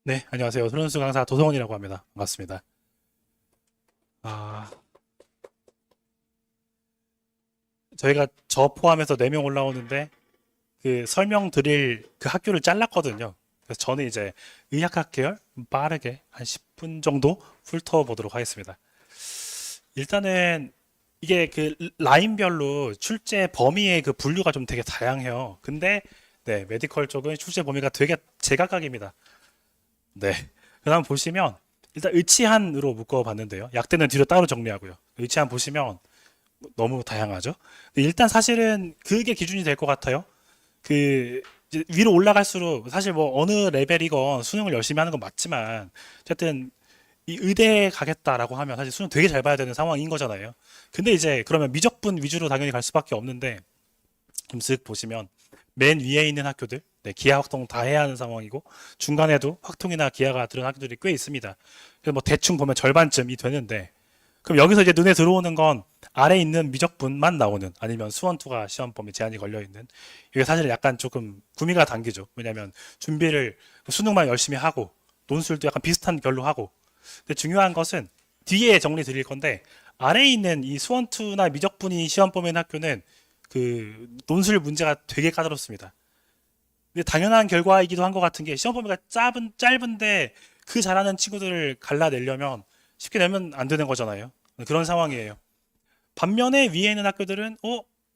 네, 안녕하세요. 손은수 강사 도성원이라고 합니다. 반갑습니다. 아, 저희가 저 포함해서 4명 올라오는데 그 설명 드릴 그 학교를 잘랐거든요. 그래서 저는 이제 의학학 계열 빠르게 한 10분 정도 훑어 보도록 하겠습니다. 일단은 이게 그 라인별로 출제 범위의 그 분류가 좀 되게 다양해요. 근데 네, 메디컬 쪽은 출제 범위가 되게 제각각입니다. 네. 그다음 보시면 일단 의치한으로 묶어봤는데요. 약대는 뒤로 따로 정리하고요. 의치한 보시면 너무 다양하죠. 근데 일단 사실은 그게 기준이 될 것 같아요. 그 이제 위로 올라갈수록 사실 뭐 어느 레벨이건 수능을 열심히 하는 건 맞지만 어쨌든 이 의대에 가겠다라고 하면 사실 수능 되게 잘 봐야 되는 상황인 거잖아요. 근데 이제 그러면 미적분 위주로 당연히 갈 수밖에 없는데 좀 쓱 보시면 맨 위에 있는 학교들, 네, 기하 확통 다 해야 하는 상황이고 중간에도 확통이나 기하가 들은 학교들이 꽤 있습니다. 그래서 뭐 대충 보면 절반쯤이 되는데 그럼 여기서 이제 눈에 들어오는 건 아래 있는 미적분만 나오는 아니면 수원투가 시험 범위 제한이 걸려 있는 이게 사실 약간 조금 구미가 당기죠. 왜냐하면 준비를 수능만 열심히 하고 논술도 약간 비슷한 결로 하고 근데 중요한 것은 뒤에 정리 드릴 건데 아래에 있는 이 수원투나 미적분이 시험 범위 있는 학교는 그 논술 문제가 되게 까다롭습니다. 근데 당연한 결과이기도 한 것 같은 게 시험 범위가 짧은데 그 잘하는 친구들을 갈라내려면 쉽게 내면 안 되는 거잖아요. 그런 상황이에요. 반면에 위에 있는 학교들은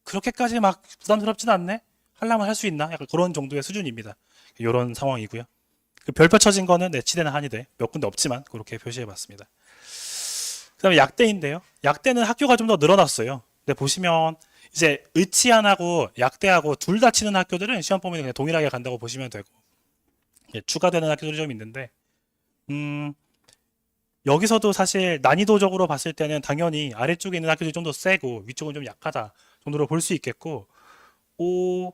그렇게까지 막 부담스럽진 않네? 하려면 할 수 있나? 약간 그런 정도의 수준입니다. 이런 상황이고요. 그 별표 쳐진 거는 내치대나 한의대 몇 군데 없지만 그렇게 표시해 봤습니다. 그다음에 약대인데요. 약대는 학교가 좀 더 늘어났어요. 근데 보시면 이제 의치안하고 약대하고 둘 다 치는 학교들은 시험 범위는 그냥 동일하게 간다고 보시면 되고 추가되는 학교들이 좀 있는데 여기서도 사실 난이도적으로 봤을 때는 당연히 아래쪽에 있는 학교들이 좀 더 세고 위쪽은 좀 약하다 정도로 볼 수 있겠고 뭐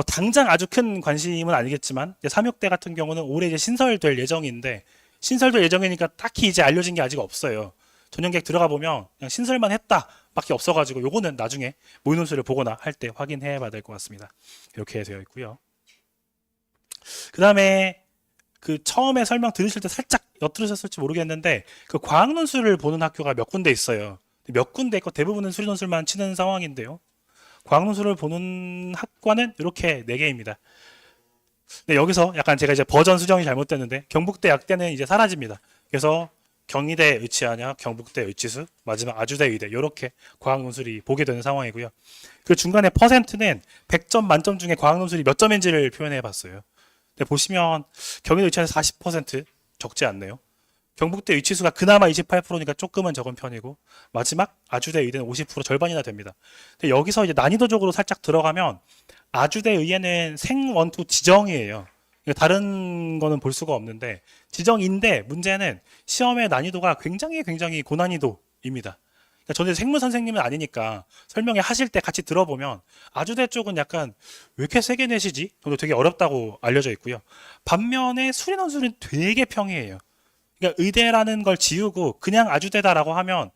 당장 아주 큰 관심은 아니겠지만 삼육대 같은 경우는 올해 이제 신설될 예정인데 신설될 예정이니까 딱히 이제 알려진 게 아직 없어요. 전형객 들어가 보면 그냥 신설만 했다 밖에 없어가지고 요거는 나중에 모의논술을 보거나 할 때 확인해 봐야 될 것 같습니다. 이렇게 되어 있고요. 그 다음에 그 처음에 설명 들으실 때 살짝 엿들으셨을지 모르겠는데 그 과학논술을 보는 학교가 몇 군데 있어요. 몇 군데 있고 대부분은 수리논술만 치는 상황인데요. 과학논술을 보는 학과는 이렇게 4개입니다. 네, 여기서 약간 제가 이제 버전 수정이 잘못됐는데 경북대 약대는 이제 사라집니다. 그래서 경희대 의치하냐, 경북대 의치수, 마지막 아주대 의대 이렇게 과학논술이 보게 되는 상황이고요. 그 중간에 퍼센트는 100점 만점 중에 과학논술이 몇 점인지를 표현해 봤어요. 근데 보시면 경희대 의치에서 40% 적지 않네요. 경북대 의치수가 그나마 28%니까 조금은 적은 편이고 마지막 아주대 의대는 50% 절반이나 됩니다. 근데 여기서 이제 난이도적으로 살짝 들어가면 아주대 의예는 생원투 지정이에요. 다른 거는 볼 수가 없는데 지정인데 문제는 시험의 난이도가 굉장히 고난이도입니다. 그러니까 저는 생물 선생님은 아니니까 설명회 하실 때 같이 들어보면 아주대 쪽은 약간 왜 이렇게 세게 내시지? 정도 되게 어렵다고 알려져 있고요. 반면에 수리논술은 되게 평이해요. 그러니까 의대라는 걸 지우고 그냥 아주대다라고 하면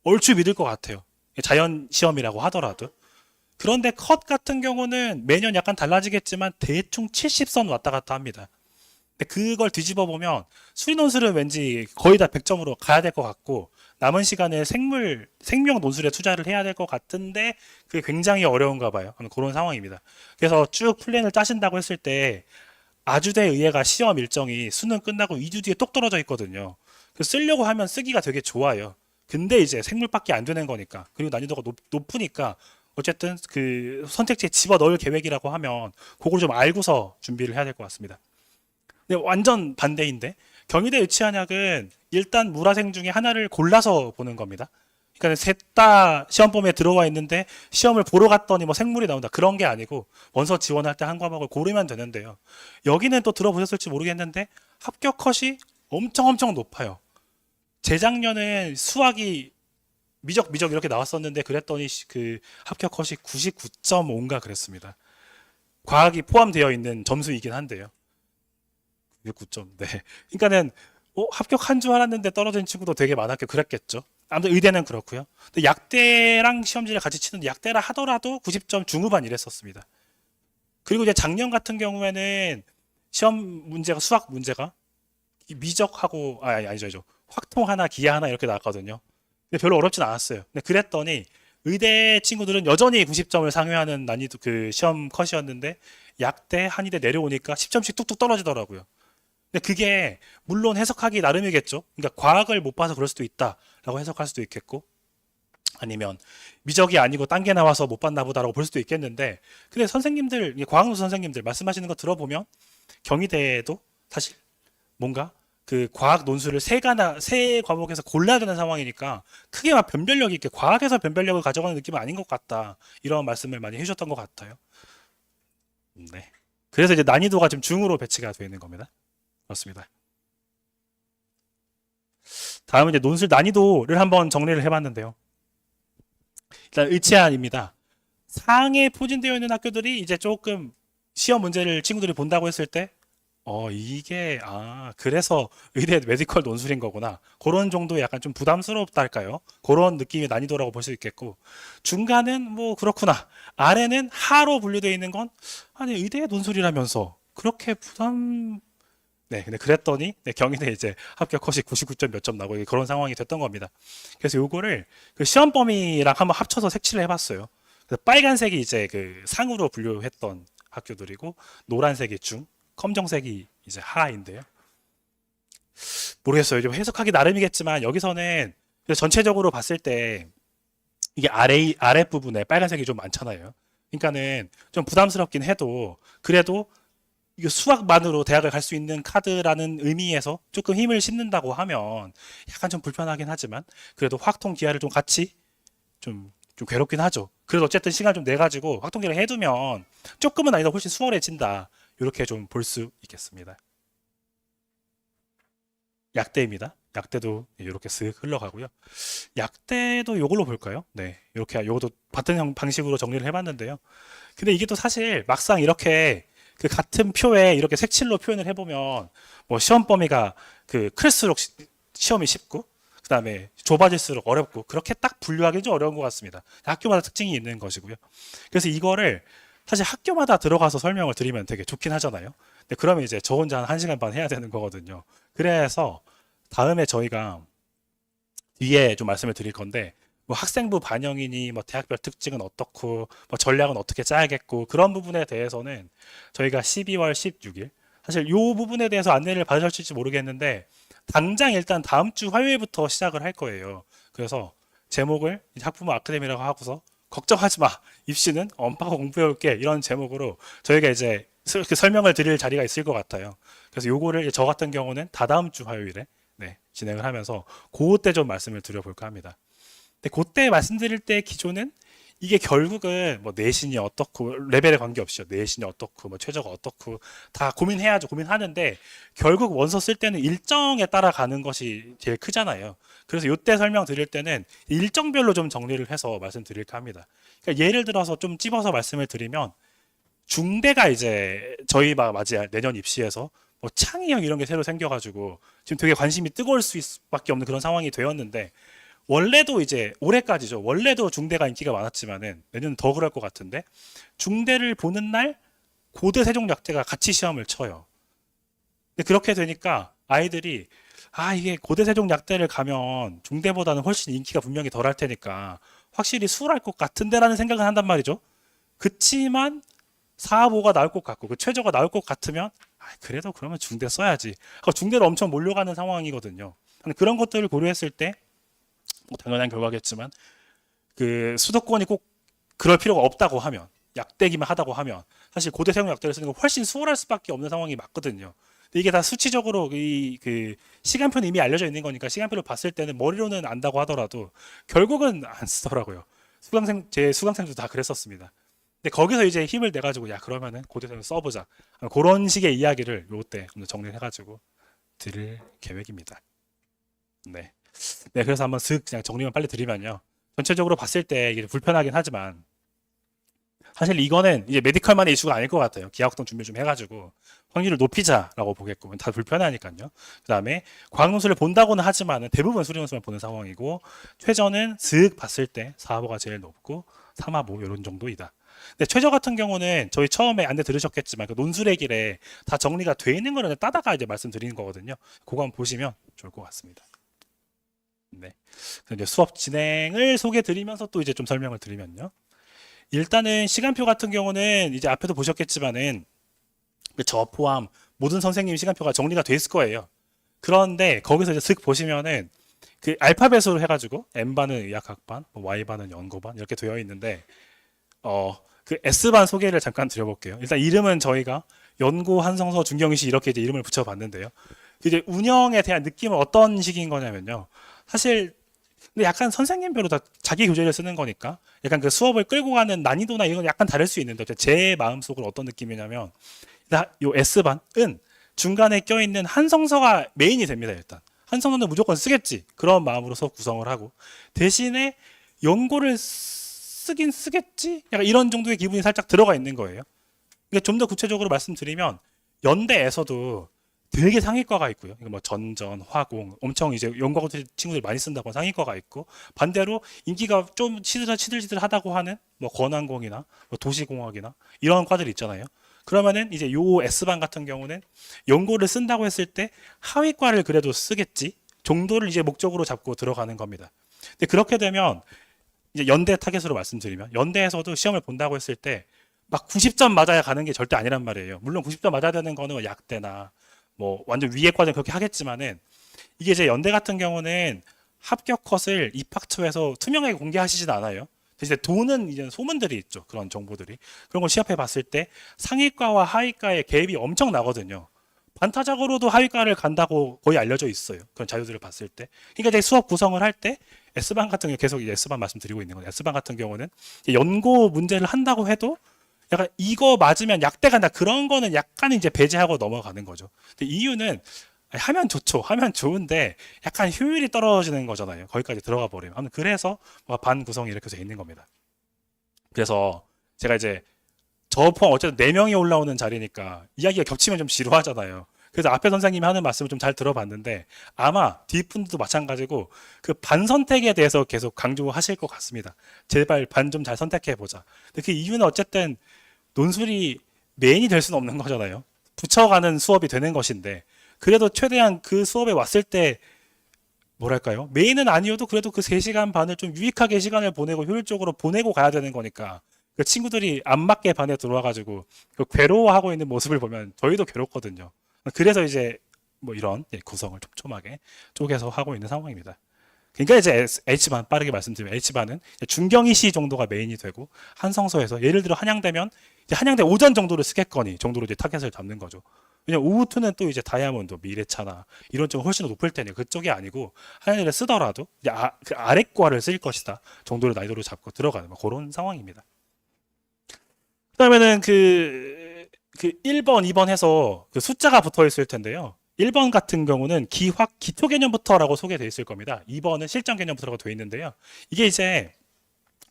얼추 믿을 것 같아요. 자연 시험이라고 하더라도. 그런데 컷 같은 경우는 매년 약간 달라지겠지만 대충 70선 왔다 갔다 합니다. 근데 그걸 뒤집어 보면 수리 논술은 왠지 거의 다 100점으로 가야 될 것 같고 남은 시간에 생명 논술에 투자를 해야 될 것 같은데 그게 굉장히 어려운가 봐요. 그런 상황입니다. 그래서 쭉 플랜을 짜신다고 했을 때 아주대 의예가 시험 일정이 수능 끝나고 2주 뒤에 똑 떨어져 있거든요. 그 쓰려고 하면 쓰기가 되게 좋아요. 근데 이제 생물밖에 안 되는 거니까 그리고 난이도가 높으니까 어쨌든 그 선택지에 집어 넣을 계획이라고 하면 그걸 좀 알고서 준비를 해야 될 것 같습니다. 근데 완전 반대인데 경희대 의치한약은 일단 물화생 중에 하나를 골라서 보는 겁니다. 그러니까 셋 다 시험 범위에 들어와 있는데 시험을 보러 갔더니 뭐 생물이 나온다 그런 게 아니고 원서 지원할 때 한 과목을 고르면 되는데요. 여기는 또 들어보셨을지 모르겠는데 합격 컷이 엄청 높아요. 재작년에 수학이 미적 이렇게 나왔었는데 그랬더니 그 합격 컷이 99.5인가 그랬습니다. 과학이 포함되어 있는 점수이긴 한데요. 9점. 네. 그러니까는 합격한 줄 알았는데 떨어진 친구도 되게 많았고 그랬겠죠. 아무튼 의대는 그렇고요. 근데 약대랑 시험지를 같이 치는데 약대라 하더라도 90점 중후반 이랬었습니다. 그리고 이제 작년 같은 경우에는 시험 문제가 수학 문제가 미적하고 아니죠. 확통 하나, 기하 하나 이렇게 나왔거든요. 근데 별로 어렵진 않았어요. 근데 그랬더니 의대 친구들은 여전히 90점을 상회하는 난이도 그 시험 컷이었는데 약대, 한의대 내려오니까 10점씩 뚝뚝 떨어지더라고요. 근데 그게 물론 해석하기 나름이겠죠. 그러니까 과학을 못 봐서 그럴 수도 있다라고 해석할 수도 있겠고 아니면 미적이 아니고 딴 게 나와서 못 봤나 보다라고 볼 수도 있겠는데 근데 선생님들, 과학노 선생님들 말씀하시는 거 들어보면 경희대에도 사실 뭔가 그 과학 논술을 세 과목에서 골라야 되는 상황이니까 크게 막 변별력 있게 과학에서 변별력을 가져가는 느낌은 아닌 것 같다. 이런 말씀을 많이 해주셨던 것 같아요. 네. 그래서 이제 난이도가 좀 중으로 배치가 되어 있는 겁니다. 그렇습니다. 다음은 이제 논술 난이도를 한번 정리를 해봤는데요. 일단 의체안입니다. 상에 포진되어 있는 학교들이 이제 조금 시험 문제를 친구들이 본다고 했을 때 이게, 그래서 의대 메디컬 논술인 거구나. 그런 정도의 약간 좀 부담스럽다 할까요? 그런 느낌의 난이도라고 볼 수 있겠고, 중간은 뭐, 그렇구나. 아래는 하로 분류되어 있는 건, 아니, 의대 논술이라면서, 그렇게 네, 근데 그랬더니, 네, 경희대 이제 합격 컷이 99점 몇 점 나고 그런 상황이 됐던 겁니다. 그래서 요거를 그 시험 범위랑 한번 합쳐서 색칠을 해봤어요. 그래서 빨간색이 이제 그 상으로 분류했던 학교들이고, 노란색이 중, 검정색이 이제 하인데요. 모르겠어요. 좀 해석하기 나름이겠지만 여기서는 전체적으로 봤을 때 이게 아랫부분에 빨간색이 좀 많잖아요. 그러니까는 좀 부담스럽긴 해도 그래도 이게 수학만으로 대학을 갈 수 있는 카드라는 의미에서 조금 힘을 싣는다고 하면 약간 좀 불편하긴 하지만 그래도 확통 기하를 좀 같이 좀 괴롭긴 하죠. 그래도 어쨌든 시간 좀 내가지고 확통기를 해두면 조금은 아니다 훨씬 수월해진다. 이렇게 좀 볼 수 있겠습니다. 약대입니다. 약대도 이렇게 쓱 흘러가고요. 약대도 요걸로 볼까요? 네, 이렇게 요것도 같은 방식으로 정리를 해봤는데요. 근데 이게 또 사실 막상 이렇게 그 같은 표에 이렇게 색칠로 표현을 해보면 뭐 시험 범위가 그 클수록 시험이 쉽고 그 다음에 좁아질수록 어렵고 그렇게 딱 분류하기 좀 어려운 것 같습니다. 학교마다 특징이 있는 것이고요. 그래서 이거를 사실 학교마다 들어가서 설명을 드리면 되게 좋긴 하잖아요. 근데 그러면 이제 저 혼자 한 1시간 반 해야 되는 거거든요. 그래서 다음에 저희가 뒤에 좀 말씀을 드릴 건데 뭐 학생부 반영이니 뭐 대학별 특징은 어떻고 뭐 전략은 어떻게 짜야겠고 그런 부분에 대해서는 저희가 12월 16일 사실 이 부분에 대해서 안내를 받으실지 모르겠는데 당장 일단 다음 주 화요일부터 시작을 할 거예요. 그래서 제목을 이제 학부모 아카데미라고 하고서 걱정하지 마. 입시는 엄빠가 공부해 올게. 이런 제목으로 저희가 이제 설명을 드릴 자리가 있을 것 같아요. 그래서 요거를 저 같은 경우는 다다음 주 화요일에 네, 진행을 하면서 그때 좀 말씀을 드려볼까 합니다. 근데 그때 말씀드릴 때 기조는 이게 결국은 뭐 내신이 어떻고 레벨에 관계없이요. 내신이 어떻고 뭐 최저가 어떻고 다 고민해야죠. 고민하는데 결국 원서 쓸 때는 일정에 따라가는 것이 제일 크잖아요. 그래서 이때 설명 드릴 때는 일정별로 좀 정리를 해서 말씀드릴까 합니다. 그러니까 예를 들어서 좀 찝어서 말씀을 드리면 중대가 이제 저희 맞이할 내년 입시에서 뭐 창의형 이런 게 새로 생겨가지고 지금 되게 관심이 뜨거울 수밖에 없는 그런 상황이 되었는데 원래도 이제 올해까지죠. 원래도 중대가 인기가 많았지만은 내년은 더 그럴 것 같은데 중대를 보는 날 고대 세종약대가 같이 시험을 쳐요. 근데 그렇게 되니까 아이들이 이게 고대 세종약대를 가면 중대보다는 훨씬 인기가 분명히 덜할 테니까 확실히 수월할 것 같은데라는 생각을 한단 말이죠. 그치만 4, 5가 나올 것 같고 그 최저가 나올 것 같으면 그래도 그러면 중대 써야지. 중대로 엄청 몰려가는 상황이거든요. 그런 것들을 고려했을 때 뭐 당연한 결과겠지만 그 수도권이 꼭 그럴 필요가 없다고 하면 약대기만 하다고 하면 사실 고대 세종 약대를 쓰는 건 훨씬 수월할 수밖에 없는 상황이 맞거든요. 근데 이게 다 수치적으로 그 시간표는 이미 알려져 있는 거니까 시간표를 봤을 때는 머리로는 안다고 하더라도 결국은 안 쓰더라고요. 제 수강생도 다 그랬었습니다. 근데 거기서 이제 힘을 내가지고 야 그러면은 고대 세종 써보자 그런 식의 이야기를 요때 정리를 해가지고 드릴 계획입니다. 네. 네, 그래서 한번 슥 그냥 정리만 빨리 드리면요. 전체적으로 봤을 때 이게 불편하긴 하지만 사실 이거는 이제 메디컬만의 이슈가 아닐 것 같아요. 기하학동 준비 좀 해가지고 확률을 높이자라고 보겠고 다 불편하니까요. 그 다음에 과학논술을 본다고는 하지만 대부분 수리논술만 보는 상황이고 최저는 슥 봤을 때 4화가 제일 높고 3화 뭐 이런 정도이다. 근데 최저 같은 경우는 저희 처음에 안내 들으셨겠지만 그 논술의 길에 다 정리가 돼 있는 거를 따다가 이제 말씀드리는 거거든요. 그거 한번 보시면 좋을 것 같습니다. 네. 그래서 이제 수업 진행을 소개해 드리면서 또 이제 좀 설명을 드리면요. 일단은 시간표 같은 경우는 이제 앞에도 보셨겠지만은 저 포함 모든 선생님 시간표가 정리가 돼 있을 거예요. 그런데 거기서 이제 슥 보시면은 그 알파벳으로 해가지고 N반은 의학학반, 뭐 Y반은 연고반 이렇게 되어 있는데 그 S반 소개를 잠깐 드려볼게요. 일단 이름은 저희가 연고 한성서 중경시 이렇게 이제 이름을 붙여봤는데요. 이제 운영에 대한 느낌은 어떤 식인 거냐면요. 사실 근데 약간 선생님별로 다 자기 교재를 쓰는 거니까 약간 그 수업을 끌고 가는 난이도나 이건 약간 다를 수 있는데 제 마음속으로 어떤 느낌이냐면 요 S반은 중간에 껴있는 한성서가 메인이 됩니다. 일단 한성서는 무조건 쓰겠지 그런 마음으로 수업 구성을 하고 대신에 연고를 쓰긴 쓰겠지 약간 이런 정도의 기분이 살짝 들어가 있는 거예요. 그러니까 좀 더 구체적으로 말씀드리면 연대에서도 되게 상위과가 있고요. 뭐 전전, 화공 엄청 이제 연구하고 친구들이 많이 쓴다고 상위과가 있고 반대로 인기가 좀 시들시들하다고 하는 뭐 건항공이나 뭐 도시공학이나 이런 과들이 있잖아요. 그러면은 이제 요 S반 같은 경우는 연고를 쓴다고 했을 때 하위과를 그래도 쓰겠지 정도를 이제 목적으로 잡고 들어가는 겁니다. 근데 그렇게 되면 이제 연대 타겟으로 말씀드리면 연대에서도 시험을 본다고 했을 때 막 90점 맞아야 가는 게 절대 아니란 말이에요. 물론 90점 맞아야 되는 거는 뭐 약대나 뭐 완전 위에 과정 그렇게 하겠지만은 이게 이제 연대 같은 경우는 합격 컷을 입학 초에서 투명하게 공개하시진 않아요. 대신에 도는 이제 소문들이 있죠. 그런 정보들이. 그런 걸 시합해 봤을 때 상위과와 하위과의 갭이 엄청 나거든요. 반타작으로도 하위과를 간다고 거의 알려져 있어요. 그런 자료들을 봤을 때. 그러니까 이제 수업 구성을 할 때 S반 같은 경우 계속 이제 S반 말씀드리고 있는 거예요. S반 같은 경우는 연고 문제를 한다고 해도 약간 이거 맞으면 약대 간다 그런 거는 약간 이제 배제하고 넘어가는 거죠. 근데 이유는 하면 좋죠. 하면 좋은데 약간 효율이 떨어지는 거잖아요. 거기까지 들어가 버리면. 아무튼 그래서 반 구성이 이렇게 돼 있는 겁니다. 그래서 제가 이제 저 포함 어쨌든 4명이 올라오는 자리니까 이야기가 겹치면 좀 지루하잖아요. 그래서 앞에 선생님이 하는 말씀을 좀 잘 들어봤는데 아마 뒷분들도 마찬가지고 그 반 선택에 대해서 계속 강조하실 것 같습니다. 제발 반 좀 잘 선택해 보자. 근데 그 이유는 어쨌든 논술이 메인이 될 수는 없는 거잖아요. 붙여가는 수업이 되는 것인데 그래도 최대한 그 수업에 왔을 때 뭐랄까요? 메인은 아니어도 그래도 그 3시간 반을 좀 유익하게 시간을 보내고 효율적으로 보내고 가야 되는 거니까 그 친구들이 안 맞게 반에 들어와가지고 그 괴로워하고 있는 모습을 보면 저희도 괴롭거든요. 그래서 이제 뭐 이런 구성을 촘촘하게 쪼개서 하고 있는 상황입니다. 그러니까 이제 H반 빠르게 말씀드리면 H반은 중경이시 정도가 메인이 되고 한성서에서 예를 들어 한양대면 이제 한양대 오전 정도를 쓰겠거니 정도로 이제 타겟을 잡는 거죠. 왜냐면 오후투는 또 이제 다이아몬드, 미래차나 이런 쪽 훨씬 더 높을 테니 그쪽이 아니고 한양대를 쓰더라도 이제 그 아래과를 쓸 것이다 정도를 난이도로 잡고 들어가는 뭐 그런 상황입니다. 그다음에는 그 1번, 2번 해서 그 숫자가 붙어 있을 텐데요. 1번 같은 경우는 기초 개념부터라고 소개되어 있을 겁니다. 2번은 실전 개념부터라고 되어 있는데요. 이게 이제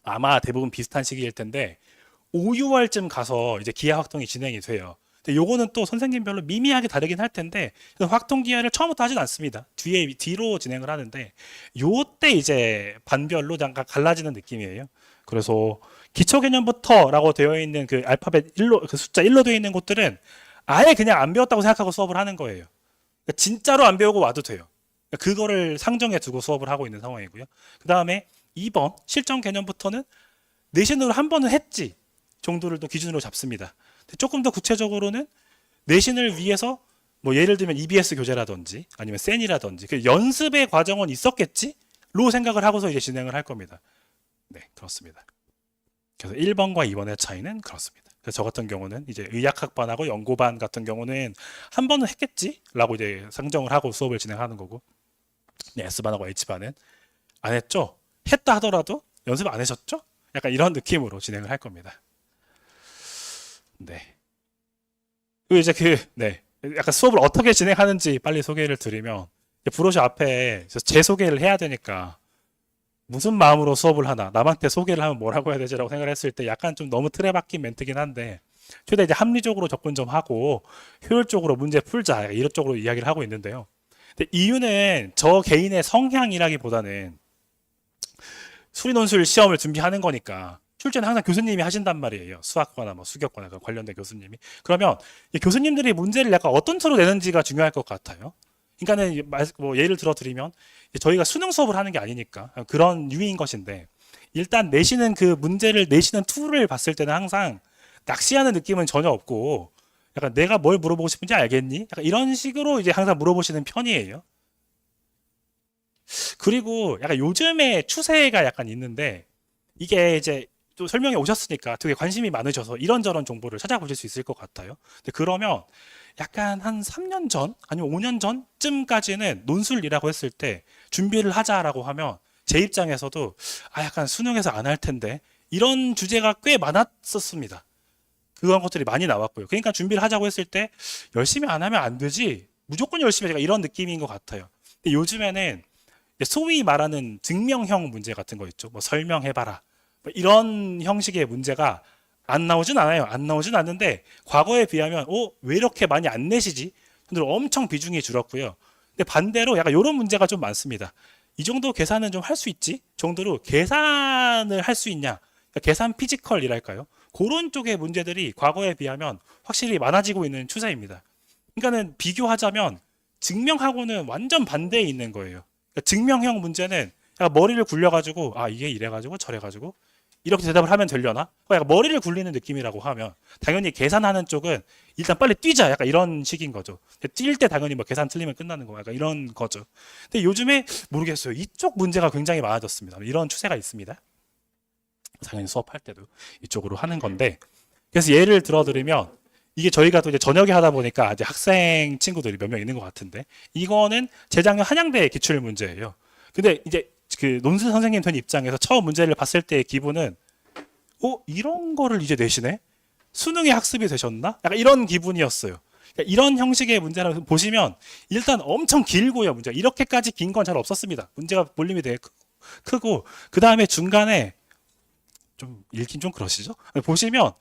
아마 대부분 비슷한 시기일 텐데 5, 6월쯤 가서 이제 기하 확동이 진행이 돼요. 근데 요거는 또 선생님별로 미미하게 다르긴 할 텐데 확동 기하를 처음부터 하진 않습니다. 뒤로 진행을 하는데 요때 이제 반별로 잠깐 갈라지는 느낌이에요. 그래서 기초 개념부터라고 되어 있는 그 알파벳 1로 그 숫자 1로 되어 있는 곳들은 아예 그냥 안 배웠다고 생각하고 수업을 하는 거예요. 그러니까 진짜로 안 배우고 와도 돼요. 그러니까 그거를 상정해 두고 수업을 하고 있는 상황이고요. 그 다음에 2번 실전 개념부터는 내신으로 한 번은 했지 정도를 또 기준으로 잡습니다. 조금 더 구체적으로는 내신을 위해서 뭐 예를 들면 EBS 교재라든지 아니면 센이라든지 그 연습의 과정은 있었겠지로 생각을 하고서 이제 진행을 할 겁니다. 네, 그렇습니다. 그래서 1번과 2번의 차이는 그렇습니다. 그래서 저 같은 경우는 이제 의학학반하고 연고반 같은 경우는 한 번은 했겠지라고 이제 상정을 하고 수업을 진행하는 거고, 네, S반하고 H반은 안 했죠? 했다 하더라도 연습 안 하셨죠? 약간 이런 느낌으로 진행을 할 겁니다. 네. 그리고 이제 네. 약간 수업을 어떻게 진행하는지 빨리 소개를 드리면, 브로셔 앞에 제 소개를 해야 되니까 무슨 마음으로 수업을 하나, 남한테 소개를 하면 뭐라고 해야 되지라고 생각을 했을 때 약간 좀 너무 틀에 박힌 멘트긴 한데, 최대 이제 합리적으로 접근 좀 하고 효율적으로 문제 풀자 이런 쪽으로 이야기를 하고 있는데요. 근데 이유는 저 개인의 성향이라기보다는 수리논술 시험을 준비하는 거니까 출제는 항상 교수님이 하신단 말이에요. 수학과나 뭐 수격과나 관련된 교수님이. 그러면 이 교수님들이 문제를 약간 어떤 식으로 내는지가 중요할 것 같아요. 그러니까는 뭐 예를 들어 드리면 저희가 수능 수업을 하는 게 아니니까 그런 유의인 것인데, 일단 내시는 그 문제를 내시는 툴을 봤을 때는 항상 낚시하는 느낌은 전혀 없고, 약간 내가 뭘 물어보고 싶은지 알겠니? 약간 이런 식으로 이제 항상 물어보시는 편이에요. 그리고 약간 요즘에 추세가 약간 있는데, 이게 이제 또 설명해 오셨으니까 되게 관심이 많으셔서 이런저런 정보를 찾아보실 수 있을 것 같아요. 근데 그러면 약간 한 3년 전 아니면 5년 전쯤까지는 논술이라고 했을 때 준비를 하자라고 하면 제 입장에서도 약간 수능에서 안 할 텐데 이런 주제가 꽤 많았었습니다. 그런 것들이 많이 나왔고요. 그러니까 준비를 하자고 했을 때 열심히 안 하면 안 되지, 무조건 열심히 해야, 이런 느낌인 것 같아요. 근데 요즘에는 소위 말하는 증명형 문제 같은 거 있죠. 뭐 설명해봐라, 뭐 이런 형식의 문제가 안 나오진 않아요. 안 나오진 않는데 과거에 비하면 왜 이렇게 많이 안 내시지? 근데 엄청 비중이 줄었고요. 근데 반대로 약간 이런 문제가 좀 많습니다. 이 정도 계산은 좀 할 수 있지? 정도로 계산을 할 수 있냐? 그러니까 계산 피지컬이랄까요? 그런 쪽의 문제들이 과거에 비하면 확실히 많아지고 있는 추세입니다. 그러니까는 비교하자면 증명하고는 완전 반대에 있는 거예요. 그러니까 증명형 문제는 약간 머리를 굴려가지고 이게 이래가지고 저래가지고 이렇게 대답을 하면 되려나? 약간 머리를 굴리는 느낌이라고 하면, 당연히 계산하는 쪽은 일단 빨리 뛰자, 약간 이런 식인 거죠. 뛸 때 당연히 뭐 계산 틀리면 끝나는 거, 약간 이런 거죠. 근데 요즘에 모르겠어요. 이쪽 문제가 굉장히 많아졌습니다. 이런 추세가 있습니다. 당연히 수업할 때도 이쪽으로 하는 건데, 그래서 예를 들어드리면 이게 저희가 또 이제 저녁에 하다 보니까 이제 학생 친구들이 몇 명 있는 것 같은데, 이거는 재작년 한양대 기출 문제예요. 근데 이제 그 논술 선생님 된 입장에서 처음 문제를 봤을 때의 기분은 이런 거를 이제 내시네? 수능에 학습이 되셨나? 약간 이런 기분이었어요. 그러니까 이런 형식의 문제를 보시면 일단 엄청 길고요. 문제가 이렇게까지 긴 건 잘 없었습니다. 문제가 볼륨이 되게 크고, 그 다음에 중간에 좀 읽긴 좀 그러시죠? 보시면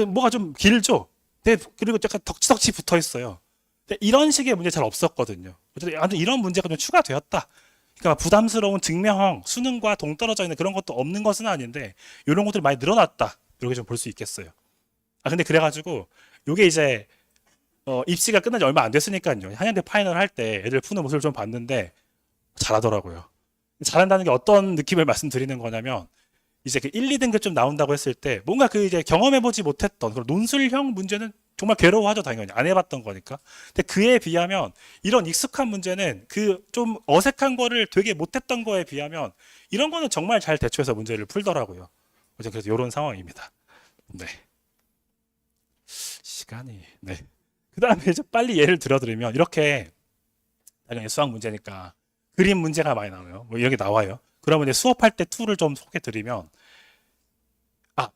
뭐가 좀 길죠? 그리고 약간 덕지덕지 붙어 있어요. 이런 식의 문제 잘 없었거든요. 어쨌든 이런 문제가 좀 추가되었다. 그러니까 부담스러운 증명형, 수능과 동떨어져 있는 그런 것도 없는 것은 아닌데 이런 것들이 많이 늘어났다, 이렇게 좀 볼 수 있겠어요. 근데 그래가지고 요게 이제 입시가 끝난 지 얼마 안 됐으니까요. 한양대 파이널 할 때 애들 푸는 모습을 좀 봤는데 잘하더라고요. 잘한다는 게 어떤 느낌을 말씀드리는 거냐면, 이제 그 1, 2등급 좀 나온다고 했을 때 뭔가 그 이제 경험해보지 못했던 그런 논술형 문제는 정말 괴로워하죠, 당연히. 안 해봤던 거니까. 근데 그에 비하면 이런 익숙한 문제는 그 좀 어색한 거를 되게 못했던 거에 비하면 이런 거는 정말 잘 대처해서 문제를 풀더라고요. 그래서 이런 상황입니다. 네. 시간이, 네. 그 다음에 이제 빨리 예를 들어드리면 이렇게, 당연히 수학 문제니까 그림 문제가 많이 나와요. 뭐 이렇게 나와요. 그러면 이제 수업할 때 툴을 좀 소개드리면,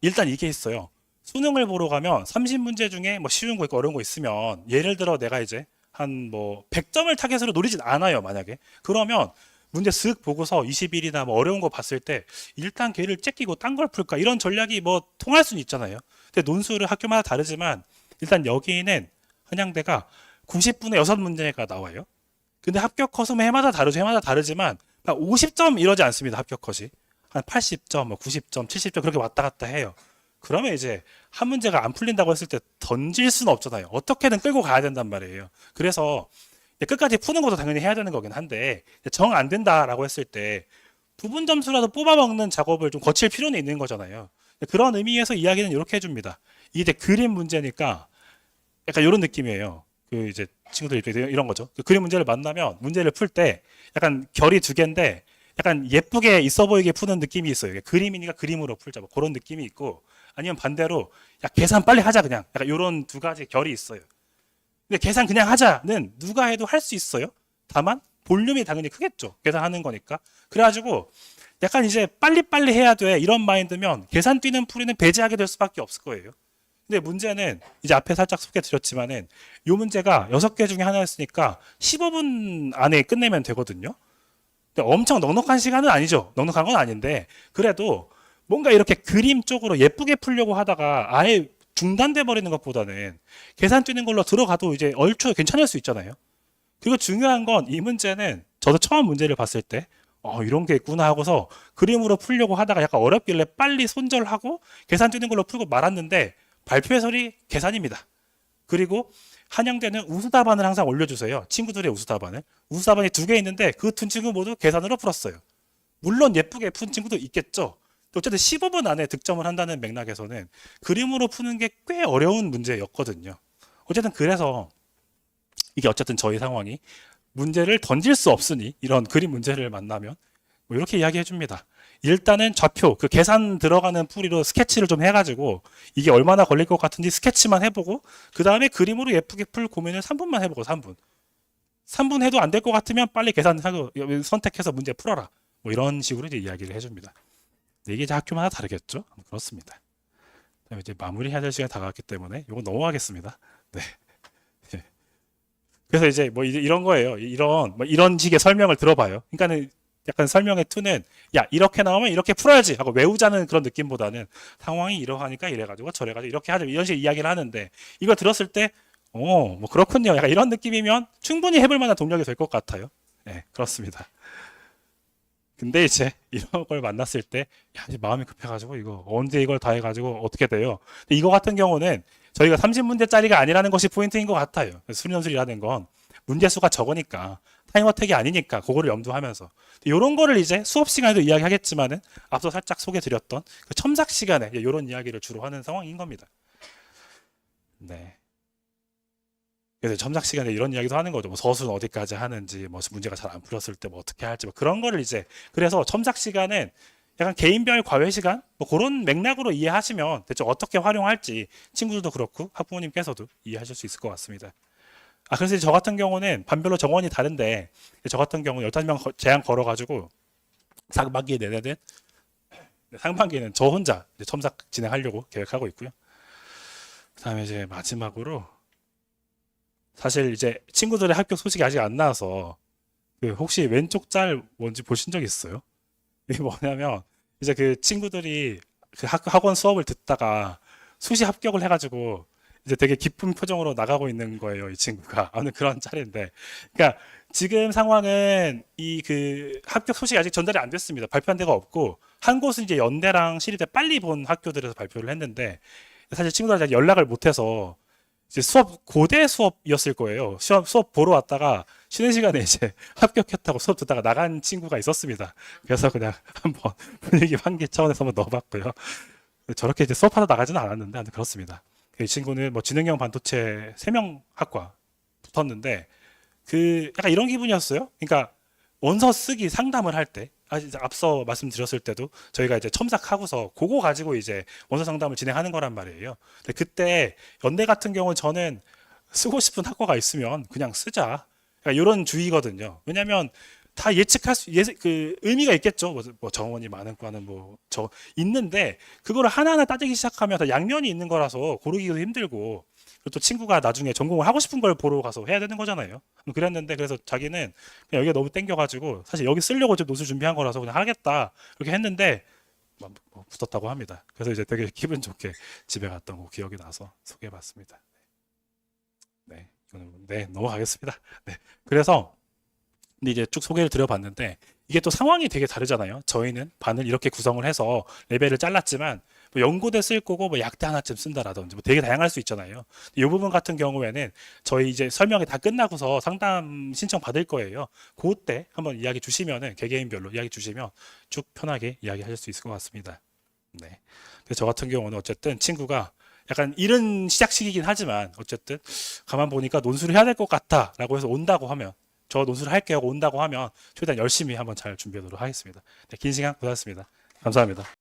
일단 이게 있어요. 수능을 보러 가면 30문제 중에 뭐 쉬운 거 있고 어려운 거 있으면, 예를 들어 내가 이제 한 뭐 100점을 타겟으로 노리진 않아요, 만약에. 그러면 문제 쓱 보고서 20일이나 뭐 어려운 거 봤을 때 일단 걔를 째끼고 딴 걸 풀까, 이런 전략이 뭐 통할 수는 있잖아요. 근데 논술은 학교마다 다르지만 일단 여기는 한양대가 90분에 6문제가 나와요. 근데 합격 컷은 해마다 다르죠. 해마다 다르지만 50점 이러지 않습니다. 합격 컷이 한 80점, 뭐 90점, 70점 그렇게 왔다 갔다 해요. 그러면 이제 한 문제가 안 풀린다고 했을 때 던질 수는 없잖아요. 어떻게든 끌고 가야 된단 말이에요. 그래서 끝까지 푸는 것도 당연히 해야 되는 거긴 한데, 정 안 된다라고 했을 때 부분 점수라도 뽑아먹는 작업을 좀 거칠 필요는 있는 거잖아요. 그런 의미에서 이야기는 이렇게 해줍니다. 이게 이제 그림 문제니까 약간 이런 느낌이에요. 그 이제 친구들 입장에서 이런 거죠. 그 그림 문제를 만나면 문제를 풀 때 약간 결이 두 개인데 약간 예쁘게 있어 보이게 푸는 느낌이 있어요. 그림이니까 그림으로 풀자, 뭐 그런 느낌이 있고, 아니면 반대로 야 계산 빨리 하자, 그냥 약간 이런 두 가지 결이 있어요. 근데 계산 그냥 하자는 누가 해도 할 수 있어요. 다만 볼륨이 당연히 크겠죠. 계산하는 거니까. 그래가지고 약간 이제 빨리빨리 해야 돼, 이런 마인드면 계산 뛰는 풀이는 배제하게 될 수밖에 없을 거예요. 근데 문제는 이제 앞에 살짝 소개 드렸지만은 이 문제가 6개 중에 하나였으니까 15분 안에 끝내면 되거든요. 근데 엄청 넉넉한 시간은 아니죠. 넉넉한 건 아닌데 그래도 뭔가 이렇게 그림 쪽으로 예쁘게 풀려고 하다가 아예 중단돼 버리는 것보다는 계산 뛰는 걸로 들어가도 이제 얼추 괜찮을 수 있잖아요. 그리고 중요한 건 이 문제는 저도 처음 문제를 봤을 때 이런 게 있구나 하고서 그림으로 풀려고 하다가 약간 어렵길래 빨리 손절하고 계산 되는 걸로 풀고 말았는데 발표 해설이 계산입니다. 그리고 한양대는 우수답안을 항상 올려주세요. 친구들의 우수답안을. 우수답안이 2개 있는데 그 두 친구 모두 계산으로 풀었어요. 물론 예쁘게 푼 친구도 있겠죠. 어쨌든 15분 안에 득점을 한다는 맥락에서는 그림으로 푸는 게 꽤 어려운 문제였거든요. 어쨌든 그래서 이게 어쨌든 저희 상황이 문제를 던질 수 없으니 이런 그림 문제를 만나면 뭐 이렇게 이야기해 줍니다. 일단은 좌표, 그 계산 들어가는 풀이로 스케치를 좀 해가지고 이게 얼마나 걸릴 것 같은지 스케치만 해보고 그 다음에 그림으로 예쁘게 풀 고민을 3분만 해보고 3분. 3분 해도 안 될 것 같으면 빨리 계산하고 선택해서 문제 풀어라. 뭐 이런 식으로 이제 이야기를 해줍니다. 이게 이제 학교마다 다르겠죠? 그렇습니다. 그다음에 이제 마무리해야 될 시간이 다가왔기 때문에 이거 넘어가겠습니다. 네. 그래서 이제 뭐 이런 거예요. 이런 식의 설명을 들어봐요. 그러니까는 약간 설명의 투는 야 이렇게 나오면 이렇게 풀어야지 하고 외우자는 그런 느낌보다는 상황이 이러하니까 이래가지고 저래가지고 이렇게 하자 이런 식의 이야기를 하는데 이걸 들었을 때 뭐 그렇군요. 약간 이런 느낌이면 충분히 해볼 만한 동력이 될 것 같아요. 네, 그렇습니다. 근데 이제 이런 걸 만났을 때 야, 이제 마음이 급해가지고 이거 언제 이걸 다 해가지고 어떻게 돼요? 근데 이거 같은 경우는 저희가 30문제짜리가 아니라는 것이 포인트인 것 같아요. 수련술이라는 건 문제 수가 적으니까 타임어택이 아니니까 그거를 염두하면서 이런 거를 이제 수업 시간에도 이야기하겠지만은 앞서 살짝 소개드렸던 그 첨삭 시간에 이런 이야기를 주로 하는 상황인 겁니다. 네. 그래서 첨삭 시간에 이런 이야기도 하는 거죠. 뭐 서술은 어디까지 하는지, 뭐 문제가 잘 안 풀렸을 때 뭐 어떻게 할지, 뭐 그런 거를 이제 그래서 첨삭 시간은 약간 개인별 과외 시간 뭐 그런 맥락으로 이해하시면 대충 어떻게 활용할지 친구들도 그렇고 학부모님께서도 이해하실 수 있을 것 같습니다. 그래서 저 같은 경우는 반별로 정원이 다른데 저 같은 경우는 15명 제한 걸어가지고 상반기 내내는 상반기는 저 혼자 이제 첨삭 진행하려고 계획하고 있고요. 그다음에 이제 마지막으로 사실 이제 친구들의 합격 소식이 아직 안 나와서 그 혹시 왼쪽 짤 뭔지 보신 적 있어요? 이게 뭐냐면 이제 그 친구들이 그 학원 수업을 듣다가 수시 합격을 해가지고 이제 되게 기쁜 표정으로 나가고 있는 거예요, 이 친구가. 어느 그런 짤인데. 그러니까 지금 상황은 이 그 합격 소식이 아직 전달이 안 됐습니다. 발표한 데가 없고 한 곳은 이제 연대랑 시립대 빨리 본 학교들에서 발표를 했는데 사실 친구들한테 연락을 못해서 이제 고대 수업이었을 거예요. 수업 보러 왔다가 쉬는 시간에 이제 합격했다고 수업 듣다가 나간 친구가 있었습니다. 그래서 그냥 한번 분위기 환기 차원에서 한번 넣어봤고요. 저렇게 이제 수업하다 나가지는 않았는데, 아무튼 그렇습니다. 이 친구는 뭐 지능형 반도체 3명 학과 붙었는데, 약간 이런 기분이었어요. 그러니까 원서 쓰기 상담을 할 때, 이제 앞서 말씀드렸을 때도 저희가 이제 첨삭하고서 그거 가지고 이제 원서 상담을 진행하는 거란 말이에요. 근데 그때 연대 같은 경우는 저는 쓰고 싶은 학과가 있으면 그냥 쓰자. 그러니까 이런 주의거든요. 왜냐하면 다 예측할 그 의미가 있겠죠. 뭐 정원이 많은 과는 뭐 있는데 그거를 하나하나 따지기 시작하면 다 양면이 있는 거라서 고르기도 힘들고 그리고 또 친구가 나중에 전공을 하고 싶은 걸 보러 가서 해야 되는 거잖아요. 그랬는데 그래서 자기는 그냥 여기가 너무 땡겨가지고 사실 여기 쓰려고 좀 노출 준비한 거라서 그냥 하겠다 그렇게 했는데 뭐 붙었다고 합니다. 그래서 이제 되게 기분 좋게 집에 갔던 거 기억이 나서 소개해봤습니다. 네, 이거는 네 넘어가겠습니다. 네, 그래서 근데 이제 쭉 소개를 드려봤는데 이게 또 상황이 되게 다르잖아요. 저희는 반을 이렇게 구성을 해서 레벨을 잘랐지만 뭐 연고대 쓸 거고 뭐 약대 하나쯤 쓴다라든지 뭐 되게 다양할 수 있잖아요. 이 부분 같은 경우에는 저희 이제 설명이 다 끝나고서 상담 신청 받을 거예요. 그때 한번 이야기 주시면은 개개인별로 이야기 주시면 쭉 편하게 이야기하실 수 있을 것 같습니다. 네. 그래서 저 같은 경우는 어쨌든 친구가 약간 이른 시작 시기긴 하지만 어쨌든 가만 보니까 논술을 해야 될 것 같다라고 해서 온다고 하면 저 논술을 할게요 하고 온다고 하면 최대한 열심히 한번 잘 준비하도록 하겠습니다. 네, 긴 시간 고생하셨습니다. 감사합니다.